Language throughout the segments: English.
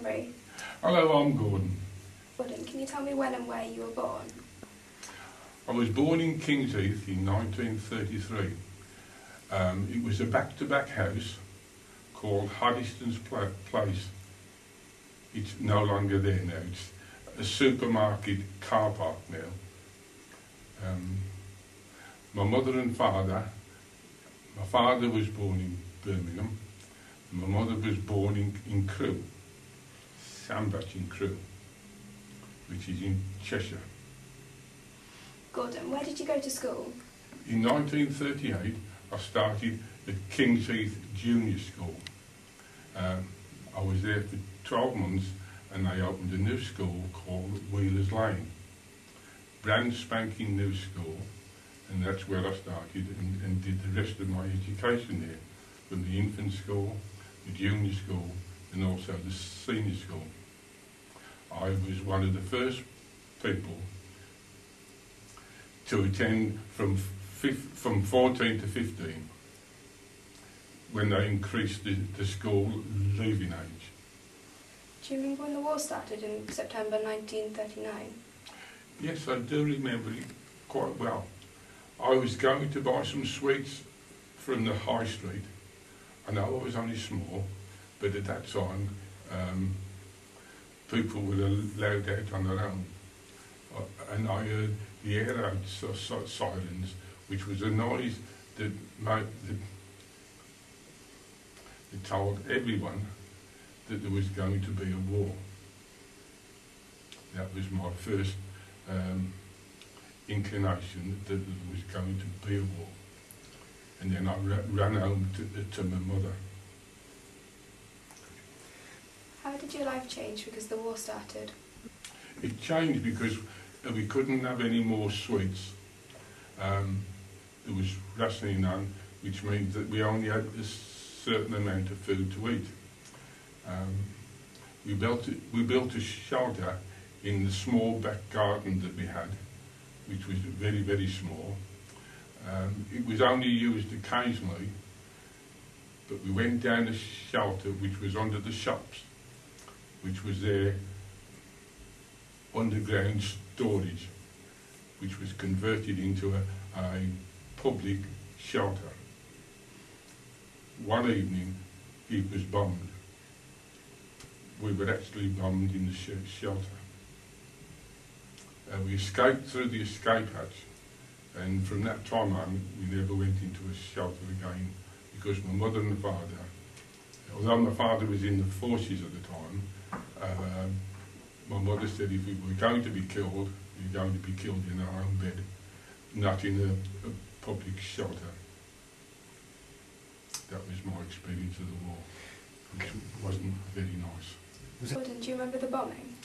Ruth. Hello, I'm Gordon. Gordon, can you tell me when and where you were born? I was born in Kings Heath in 1933. It was a back-to-back house called Haddiston's Place. It's no longer there now. It's a supermarket car park now. My mother and father, my father was born in Birmingham, and my mother was born in Crewe, Sandbach in Crewe, which is in Cheshire. Gordon, where did you go to school? In 1938, I started at Kings Heath Junior School. I was there for 12 months and they opened a new school called Wheeler's Lane. Brand spanking new school, and that's where I started and did the rest of my education there, from the infant school, the junior school and also the senior school. I was one of the first people to attend from 14 to 15 when they increased the school leaving age. Do you remember when the war started in September 1939? Yes, I do remember it quite well. I was going to buy some sweets from the high street. I know I was only small, but at that time people were allowed out on their own. And I heard the air raid sirens, which was a noise that told everyone that there was going to be a war. That was my first inclination that there was going to be a war. And then I ran home to my mother. How did your life change because the war started? It changed because we couldn't have any more sweets. There was rationing on, which means that we only had a certain amount of food to eat. We built a shelter in the small back garden that we had, which was very, very small. It was only used occasionally, but we went down the shelter which was under the shops, which was their underground storage, which was converted into a public shelter. One evening it was bombed. We were actually bombed in the shelter. We escaped through the escape hatch, and from that time on we never went into a shelter again, because my mother and father, although my father was in the forces at the time, my mother said if we were going to be killed, we were going to be killed in our own bed, not in a public shelter. That was my experience of the war, which wasn't very nice. Gordon, do you remember the bombing?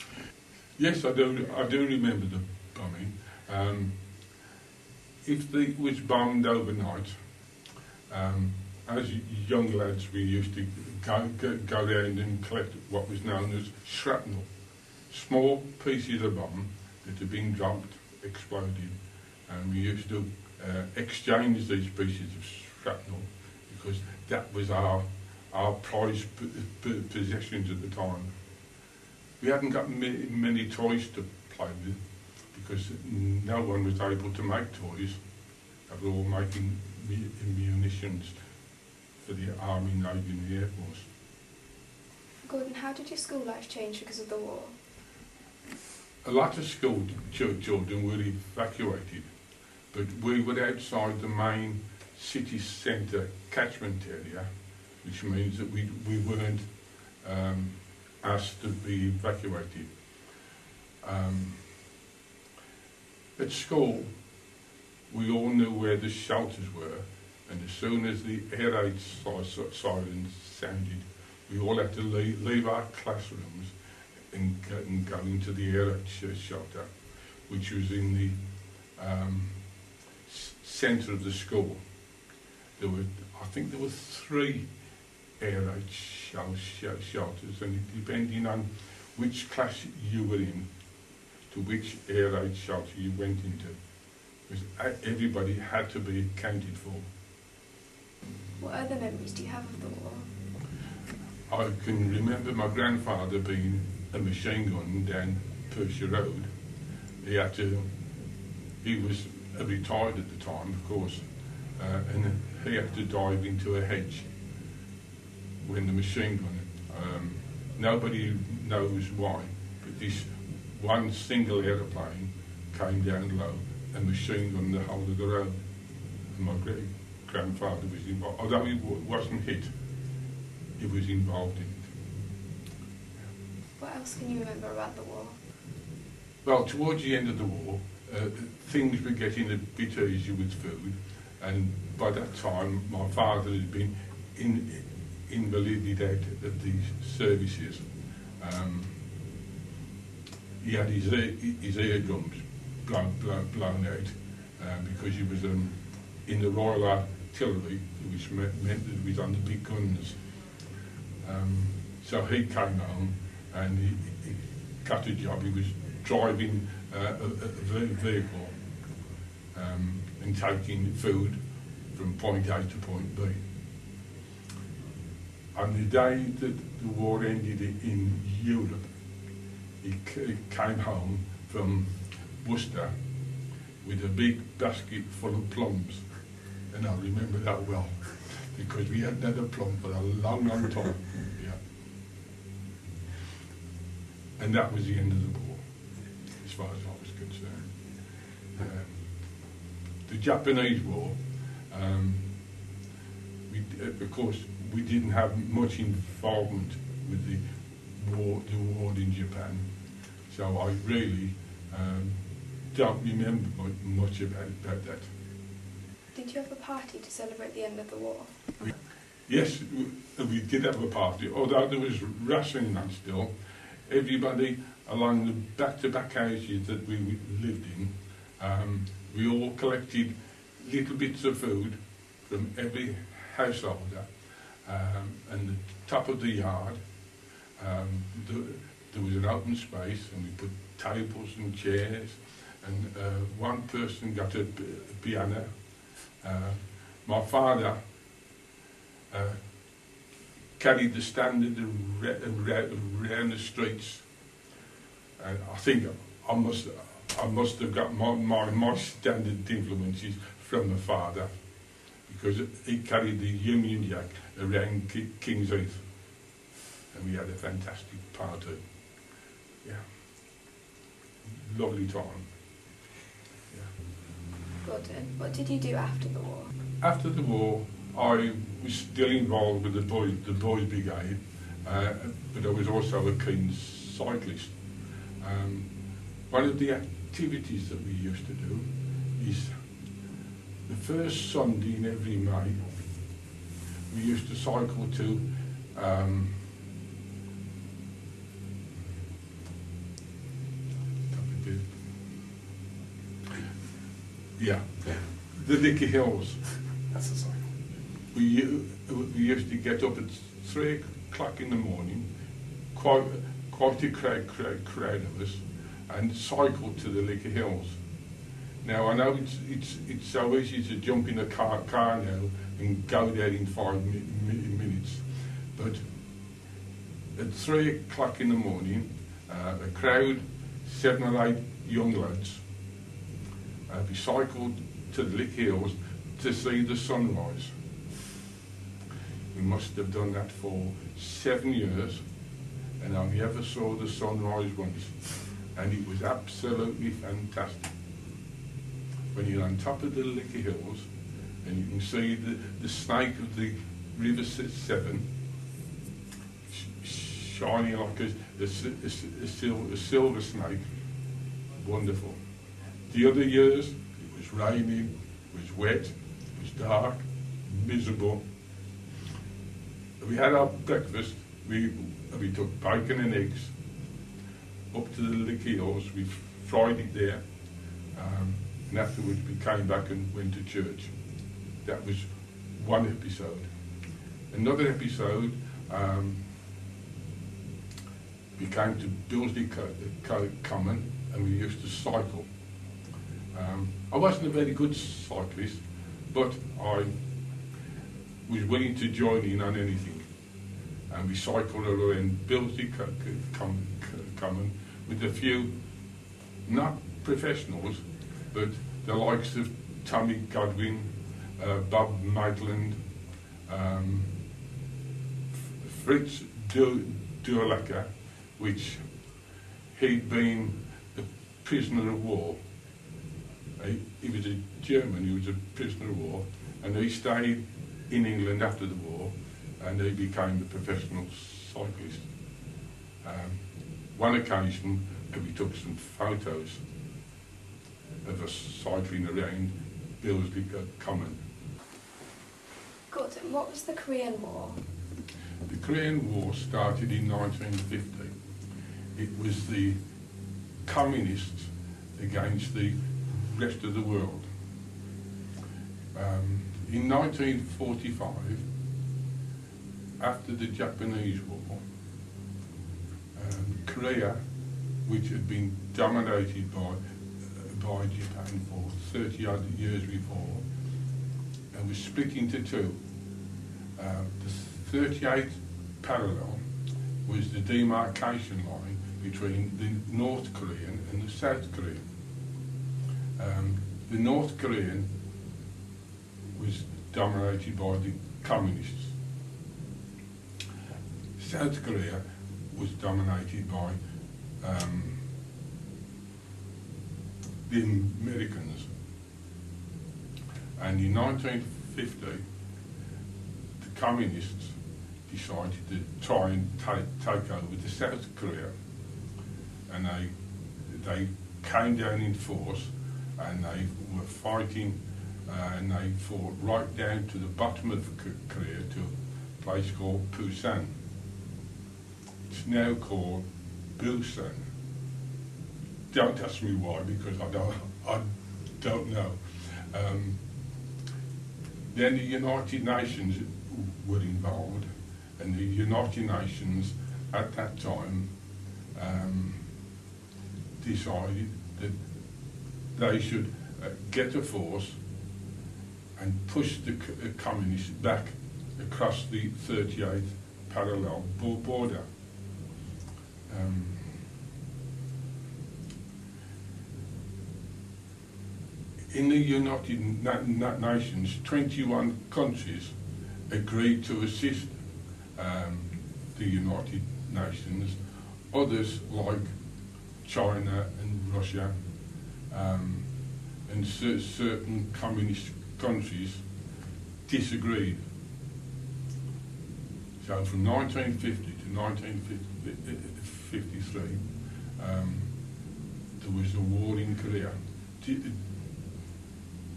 Yes, I do remember the bombing. If it was bombed overnight, as young lads we used to go around and collect what was known as shrapnel. Small pieces of bomb that had been dropped, exploded, and we used to exchange these pieces of shrapnel because that was our prized possessions at the time. We hadn't got many toys to play with because no one was able to make toys. They were all making munitions for the Army, Navy and the Air Force. Gordon, how did your school life change because of the war? A lot of school children were evacuated, but we were outside the main city centre catchment area, which means that we weren't asked to be evacuated. At school, we all knew where the shelters were, and as soon as the air raid sirens sounded, we all had to leave our classrooms and go into the air raid shelter, which was in the centre of the school. I think there were 3 air raid shelters, and depending on which class you were in, to which air raid shelter you went into, because everybody had to be accounted for. What other memories do you have of the war? I can remember my grandfather being a machine gun down Pershore Road. He was retired at the time, of course, and he had to dive into a hedge when the machine gun. Nobody knows why, but this one single aeroplane came down low and machine gunned the whole of the road. And my great-grandfather was involved. Although he wasn't hit, he was involved in it. What else can you remember about the war? Well, towards the end of the war, things were getting a bit easier with food, and by that time my father had been invalided out of these services. He had his eardrums blown out because he was in the Royal Artillery, which meant that he was on the big guns. So he came home and he got a job. He was driving a vehicle and taking food from point A to point B. On the day that the war ended in Europe, he came home from Worcester with a big basket full of plums. And I remember that well, because we hadn't had a plum for a long, long time. Yeah. And that was the end of the war, as far as I was concerned. The Japanese War, of course, we didn't have much involvement with the war in Japan, so I really don't remember much about that. Did you have a party to celebrate the end of the war? Yes, we did have a party, although there was rationing on still. Everybody along the back-to-back houses that we lived in, we all collected little bits of food from every householder, and the top of the yard, there was an open space, and we put tables and chairs, and one person got a piano. My father carried the standard around the streets, and I think I must have got my standard influences from my father, because he carried the Union Jack around Kings Heath, and we had a fantastic party. Yeah, lovely time. Good. And what did you do after the war? After the war, I was still involved with the boys brigade, but I was also a keen cyclist. One of the activities that we used to do is the first Sunday in every May, we used to cycle to the Licky Hills. That's the cycle. We used to get up at 3 o'clock in the morning, quite a crowd of us, and cycle to the Licky Hills. Now I know it's so easy to jump in a car now and go there in 5 minutes, but at 3 o'clock in the morning, a crowd, 7 or 8 young lads, we cycled to the Lick Hills to see the sunrise. We must have done that for 7 years, and I ever saw the sunrise once, and it was absolutely fantastic. When you're on top of the Licky Hills, and you can see the snake of the River Severn shining like a silver snake. Wonderful. The other years, it was raining, it was wet, it was dark, miserable. We had our breakfast, we took bacon and eggs up to the Licky Hills, we fried it there, and afterwards we came back and went to church. That was one episode. Another episode, we came to Billesley Common, and we used to cycle. I wasn't a very good cyclist, but I was willing to join in on anything. and we cycled around Billesley Common with a few, not professionals, but the likes of Tommy Godwin, Bob Maitland, Fritz Durlacher, which he'd been a prisoner of war. He was a German, he was a prisoner of war, and he stayed in England after the war, and he became a professional cyclist. One occasion, we took some photos of us cycling around Billesley Common. Good. And what was the Korean War? The Korean War started in 1950. It was the communists against the rest of the world. In 1945, after the Japanese War, Korea, which had been dominated by Japan for 30 odd years before, and was split into two. The 38th parallel was the demarcation line between the North Korean and the South Korean. The North Korean was dominated by the communists. South Korea was dominated by the Americans. And in 1950, the communists decided to try and take over the South Korea, and they came down in force, and they were fighting, and they fought right down to the bottom of Korea to a place called Busan. It's now called Busan. Don't ask me why, because I don't know. Then the United Nations were involved, and the United Nations at that time decided that they should get a force and push the communists back across the 38th parallel border. In the United Nations, 21 countries agreed to assist the United Nations. Others, like China and Russia, and certain communist countries, disagreed. So from 1950 to 1953, there was a war in Korea.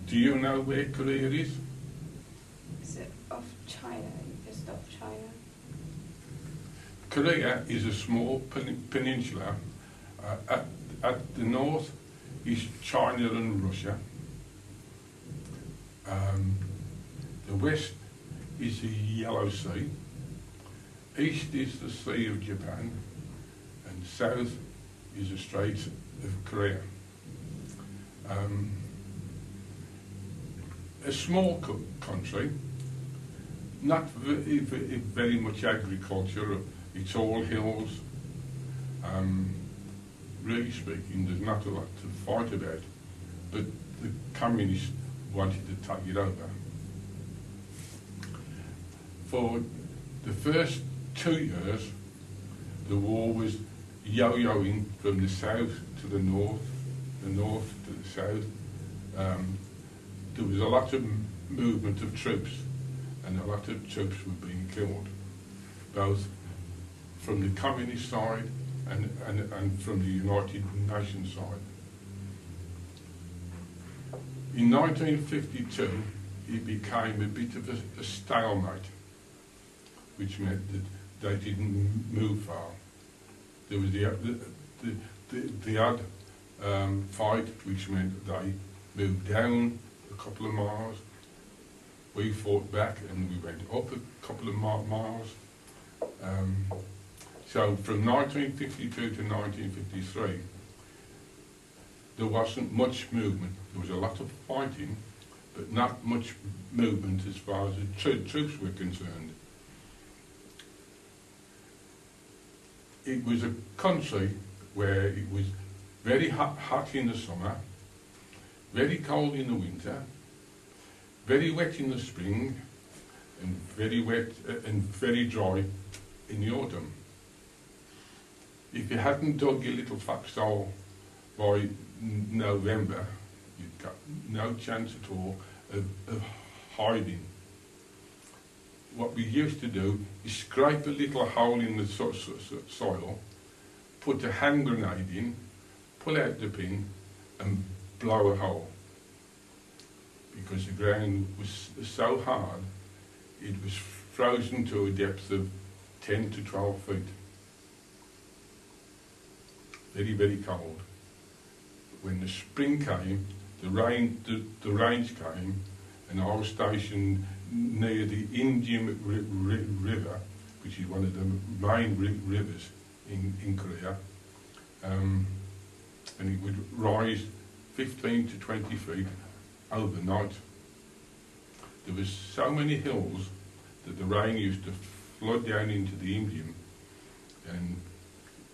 Do you know where Korea is? Is it off China? Just off China? Korea is a small peninsula. At the north is China and Russia. The west is the Yellow Sea. East is the Sea of Japan. And south is the Straits of Korea. A small country, not very much agriculture, it's all hills. Really speaking, there's not a lot to fight about, but the communists wanted to take it over. For the first 2 years, the war was yo-yoing from the south to the north to the south. There was a lot of movement of troops, and a lot of troops were being killed, both from the communist side and from the United Nations side. In 1952, it became a bit of a stalemate, which meant that they didn't move far. There was the odd fight, which meant they moved down a couple of miles. We fought back and we went up a couple of miles. So from 1952 to 1953, there wasn't much movement. There was a lot of fighting, but not much movement as far as the troops were concerned. it was a country where it was very hot in the summer, very cold in the winter, very wet in the spring, and very wet and very dry in the autumn. If you hadn't dug your little foxhole by November, you've got no chance at all of hiding. What we used to do is scrape a little hole in the soil, put a hand grenade in, pull out the pin and blow a hole. Because the ground was so hard, it was frozen to a depth of 10 to 12 feet. Very, very cold. When the spring came, the rains came, and I was stationed near the Indian River, which is one of the main rivers in Korea, and it would rise 15 to 20 feet overnight. There was so many hills that the rain used to flood down into the Indian, and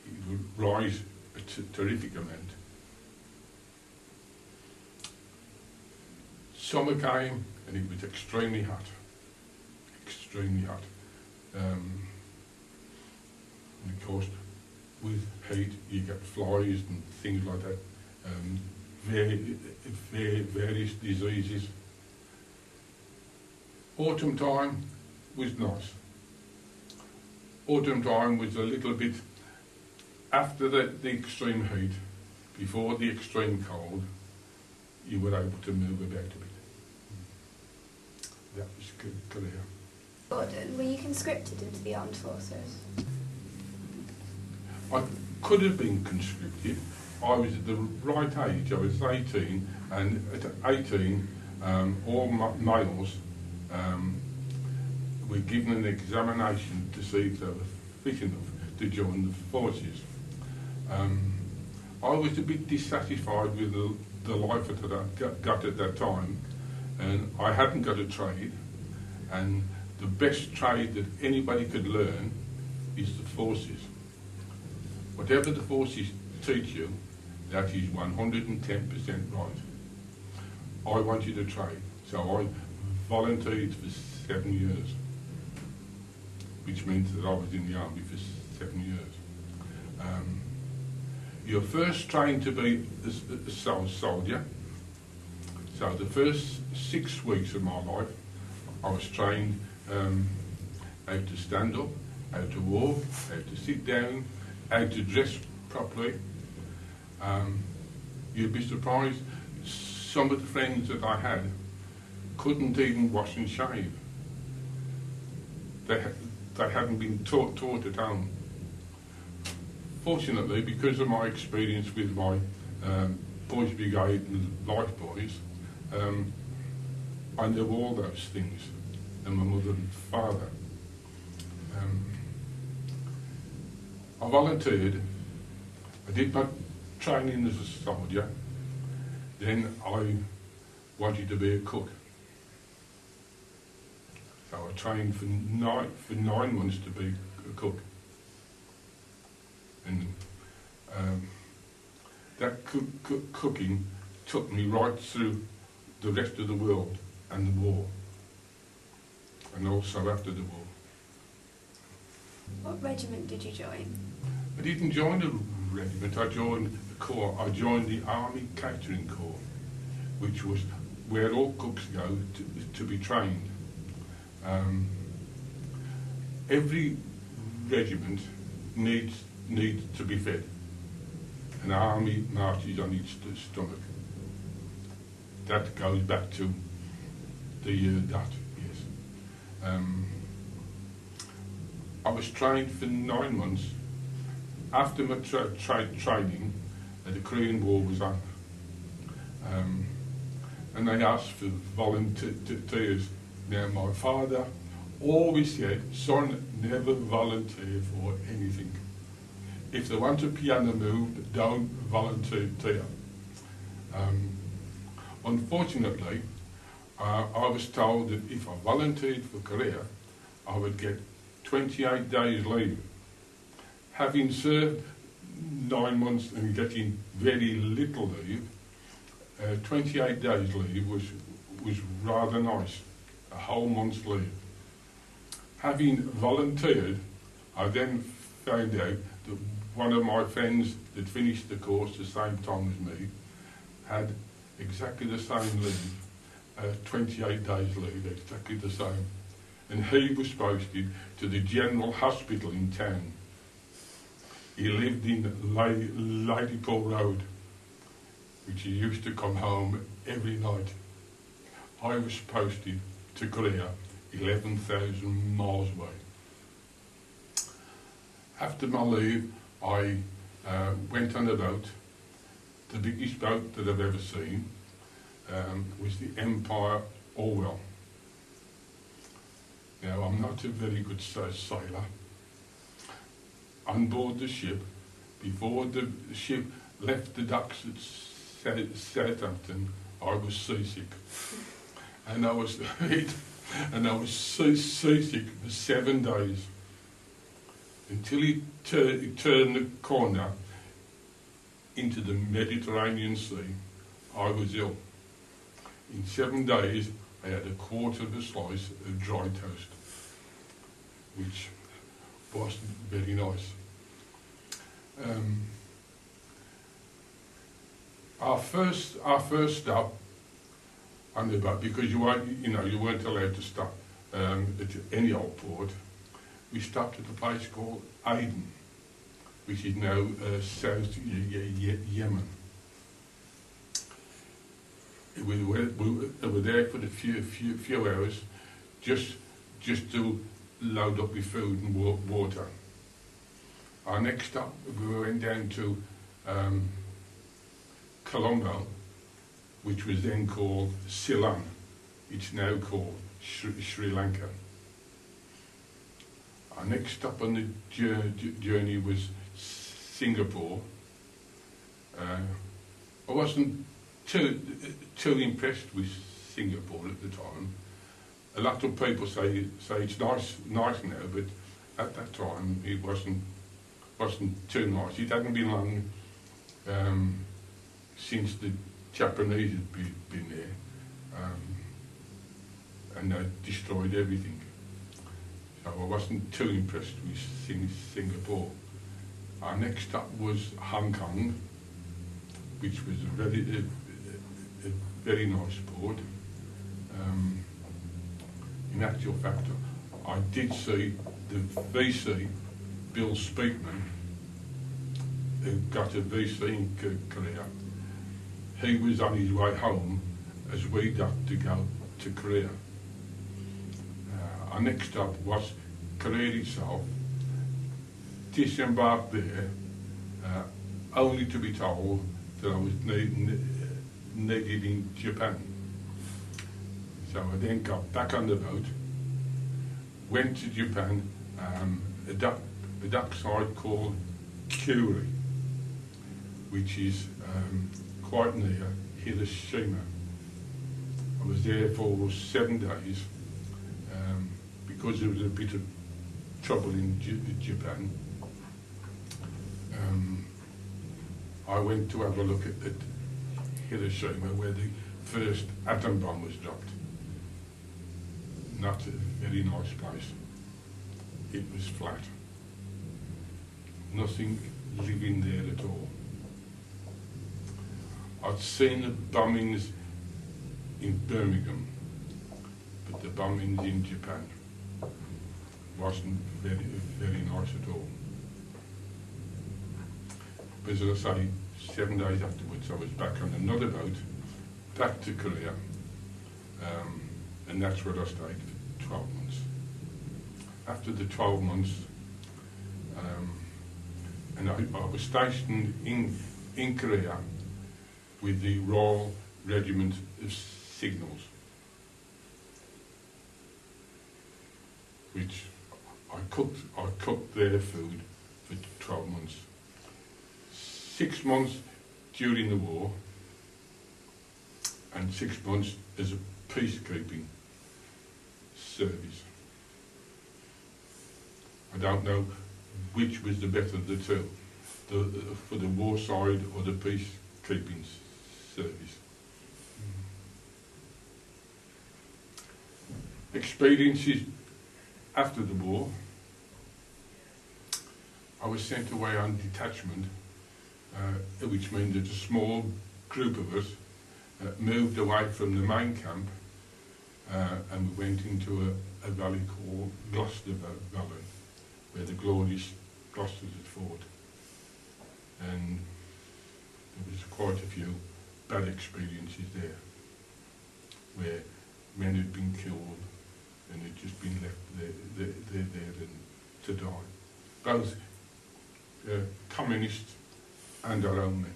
it would rise a terrific amount. Summer came and it was extremely hot. Extremely hot. And of course, with heat you get flies and things like that. Various diseases. Autumn time was nice. Autumn time was a little bit after the extreme heat, before the extreme cold, you were able to move about a bit. That was Korea. Gordon, were you conscripted into the armed forces? I could have been conscripted. I was at the right age. I was 18, and at 18, all males were given an examination to see if they were fit enough to join the forces. I was a bit dissatisfied with the life that I got at that time, and I hadn't got a trade, and the best trade that anybody could learn is the forces. Whatever the forces teach you, that is 110% right. I wanted a trade, so I volunteered for 7 years, which means that I was in the army for 7 years. You're first trained to be a soldier. So the first 6 weeks of my life, I was trained how to stand up, how to walk, how to sit down, how to dress properly. You'd be surprised, some of the friends that I had couldn't even wash and shave. They hadn't been taught at home. Fortunately, because of my experience with my Boys Brigade and Life Boys, I knew all those things, and my mother and father. I volunteered. I did my training as a soldier. Then I wanted to be a cook. So I trained for 9 months to be a cook. And that cooking took me right through the rest of the world and the war, and also after the war. What regiment did you join? I didn't join the regiment, I joined the Corps. I joined the Army Catering Corps, which was where all cooks go to be trained. Every regiment needs to be fed. An army marches on its stomach. That goes back to the year that, yes. I was trained for 9 months. After my training, the Korean War was on. And they asked for volunteers. Now, my father always said, son, never volunteer for anything. If they want a piano moved, don't volunteer. Unfortunately, I was told that if I volunteered for Korea, I would get 28 days leave. Having served 9 months and getting very little leave, 28 days leave was rather nice, a whole month's leave. Having volunteered, I then found out that one of my friends that finished the course the same time as me had exactly the same leave, 28 days leave, exactly the same. And he was posted to the General Hospital in town. He lived in Pershore Road, which he used to come home every night. I was posted to Korea, 11,000 miles away. After my leave, I went on a boat. The biggest boat that I've ever seen was the Empire Orwell. Now, I'm not a very good sailor. On board the ship, before the ship left the docks at Southampton, I was seasick. And I was seasick for 7 days. Until he turned the corner into the Mediterranean Sea, I was ill. In 7 days, I had a quarter of a slice of dry toast, which wasn't very nice. Our first stop on the boat, because you weren't allowed to stop at any old port. We stopped at a place called Aden, which is now South Yemen. We were there for a few hours, just to load up with food and water. Our next stop, we went down to Colombo, which was then called Ceylon. It's now called Sri Lanka. Our next stop on the journey was Singapore. I wasn't too impressed with Singapore at the time. A lot of people say it's nice now, but at that time it wasn't too nice. It hadn't been long since the Japanese had been there, and they destroyed everything. So I wasn't too impressed with Singapore. Our next stop was Hong Kong, which was a very nice port. In actual fact, I did see the VC, Bill Speakman, who got a VC in Korea. He was on his way home as we got to go to Korea. Our next stop was Korea itself, disembarked there, only to be told that I was needed in Japan. So I then got back on the boat, went to Japan, a dockside called Kuri, which is quite near Hiroshima. I was there for 7 days because there was a bit of trouble in Japan. I went to have a look at Hiroshima, where the first atom bomb was dropped. Not a very nice place. It was flat. Nothing living there at all. I'd seen the bombings in Birmingham, but the bombings in Japan wasn't very nice at all. But as I say, 7 days afterwards I was back on another boat, back to Korea, and that's where I stayed for 12 months. After the 12 months, and I was stationed in Korea with the Royal Regiment of Signals, which I cooked their food for 12 months. 6 months during the war, and 6 months as a peacekeeping service. I don't know which was the better of the two, for the war side or the peacekeeping service. Experiences after the war. I was sent away on detachment, which meant that a small group of us moved away from the main camp, and we went into a valley called Gloucester Valley, where the glorious Gloucesters had fought. And there was quite a few bad experiences there, where men had been killed and had just been left there to die. Both communists and our own men.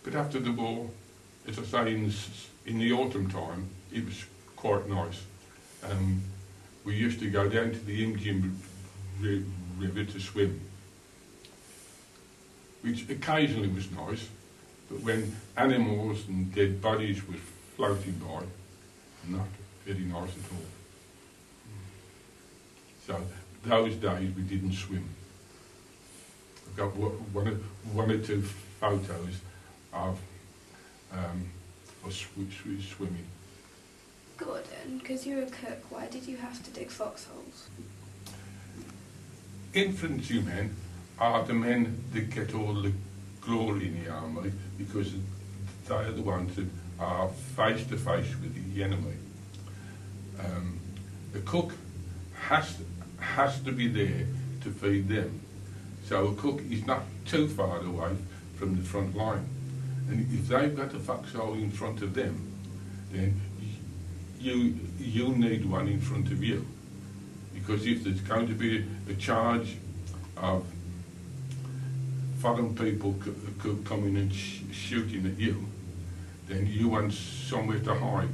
But after the war, as I say, in the autumn time, it was quite nice. We used to go down to the Indian River to swim, which occasionally was nice, but when animals and dead bodies were floating by, not very nice at all. So those days we didn't swim. I've got one or two photos of us swimming. Good, and because you're a cook, why did you have to dig foxholes? Infantrymen are the men that get all the glory in the army because they are the ones that are face to face with the enemy. The cook has to be there to feed them. So a cook is not too far away from the front line. And if they've got a foxhole in front of them, then you need one in front of you. Because if there's going to be a charge of foreign people coming and shooting at you, then you want somewhere to hide.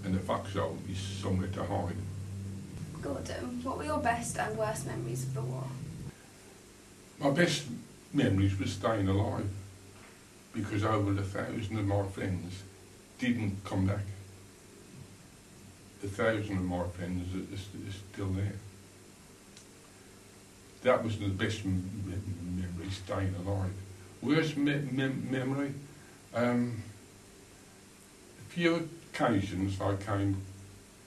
And the foxhole is somewhere to hide. Good, what were your best and worst memories of the war? My best memories were staying alive, because over 1,000 of my friends didn't come back. 1,000 of my friends are still there. That was the best memory, staying alive. Worst memory? A few occasions I came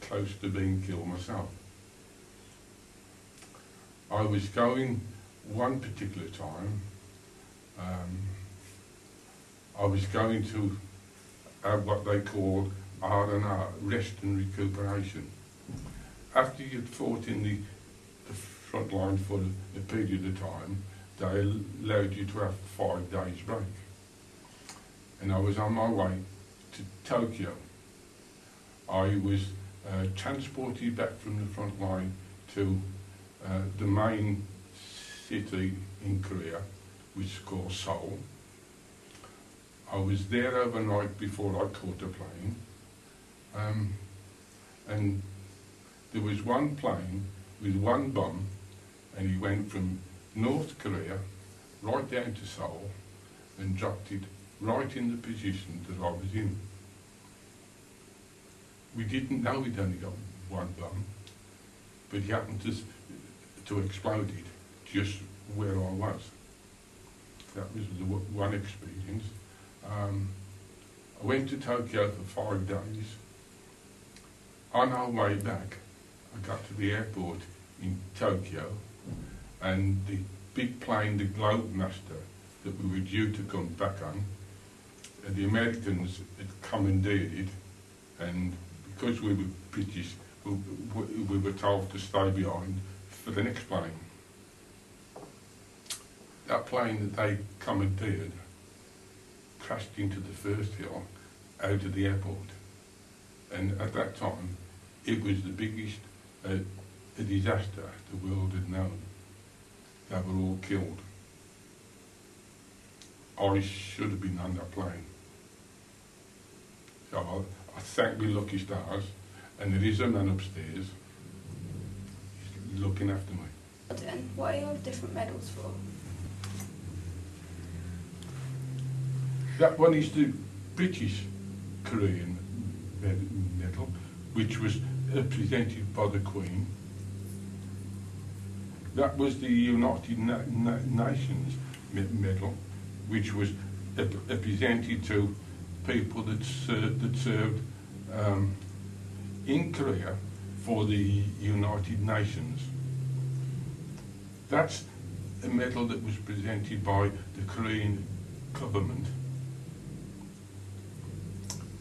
close to being killed myself. I was going one particular time, I was going to have what they called R&R, rest and recuperation. After you'd fought in the front line for a period of time, they allowed you to have 5 days break. And I was on my way to Tokyo. I was transported back from the front line to the main city in Korea, which is called Seoul. I was there overnight before I caught a plane, and there was one plane with one bomb, and he went from North Korea right down to Seoul and dropped it right in the position that I was in. We didn't know we'd only got one bomb, but he happened to explode it just where I was. That was the one experience. I went to Tokyo for 5 days. On our way back, I got to the airport in Tokyo, and the big plane, the Globemaster, that we were due to come back on, the Americans had commandeered it, and because we were British, we were told to stay behind for the next plane. That plane that they commandeered crashed into the first hill out of the airport, and at that time it was the biggest disaster the world had known. They were all killed. I should have been on that plane. So I thank my lucky stars, and there is a man upstairs, he's looking after me. And what are your different medals for? That one is the British Korean medal, which was presented by the Queen. That was the United Nations medal, which was presented to people that served in Korea for the United Nations. That's a medal that was presented by the Korean government.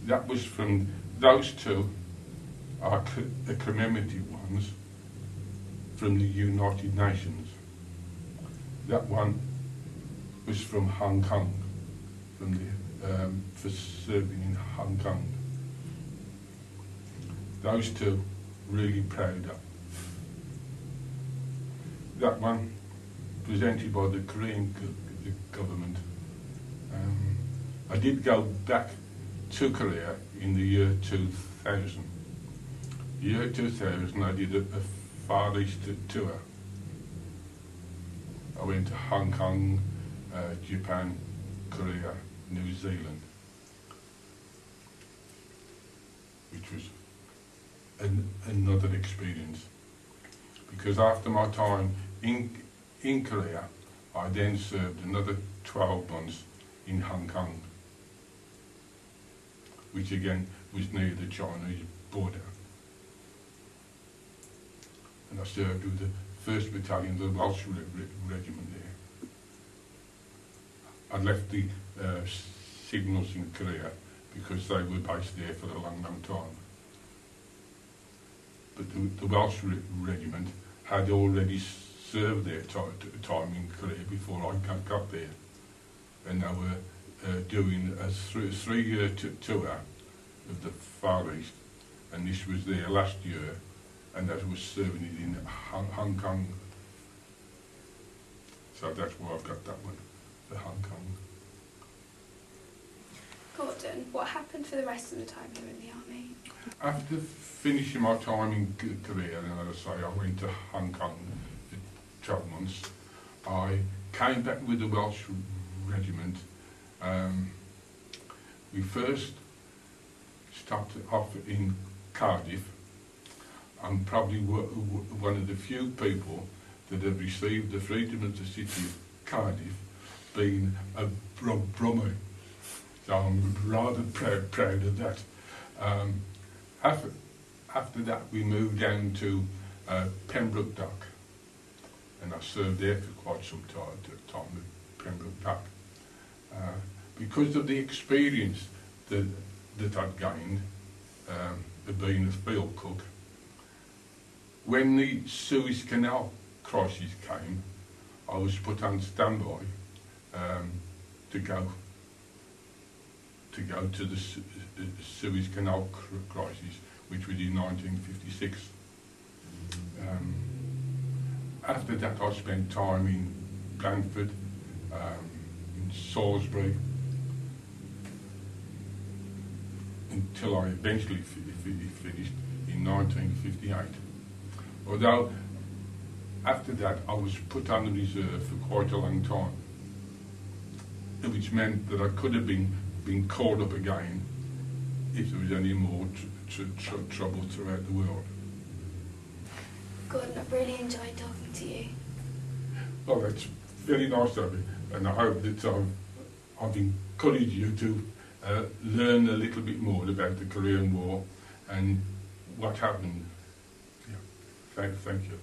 That was from those two are commemorative ones from the United Nations. That one was from Hong Kong, from the for serving in Hong Kong. Those two really proud of. That one presented by the Korean government. I did go back to Korea in the year 2000. Year 2000 I did a Far East tour. I went to Hong Kong, Japan, Korea, New Zealand, which was another experience, because after my time in Korea I then served another 12 months in Hong Kong, which again was near the Chinese border, and I served with the 1st Battalion of the Welsh Regiment there. I left the signals in Korea because they were based there for a long time. But the Welsh Regiment had already served their time in Korea before I got there, and they were doing a three-year tour of the Far East, and this was their last year, and that was serving it in Hong Kong. So that's why I've got that one, the Hong Kong. Gordon, what happened for the rest of the time you were in the army? After finishing my time in Korea, and as I say, I went to Hong Kong for 12 months. I came back with the Welsh Regiment. We first started off in Cardiff. I'm probably one of the few people that have received the freedom of the city of Cardiff, being a Brummie. So I'm rather proud of that. After that, we moved down to Pembroke Dock, and I served there for quite some time at Pembroke Dock. Because of the experience that I'd gained of being a field cook, when the Suez Canal crisis came, I was put on standby to go to the Suez Canal crisis, which was in 1956. After that, I spent time in Blandford, in Salisbury, until I eventually finished in 1958. Although after that I was put on the reserve for quite a long time, which meant that I could have been called up again if there was any more trouble throughout the world. Gordon, I've really enjoyed talking to you. Well, that's very nice of you, and I hope that I've encouraged you to learn a little bit more about the Korean War and what happened. Yeah. Thank you.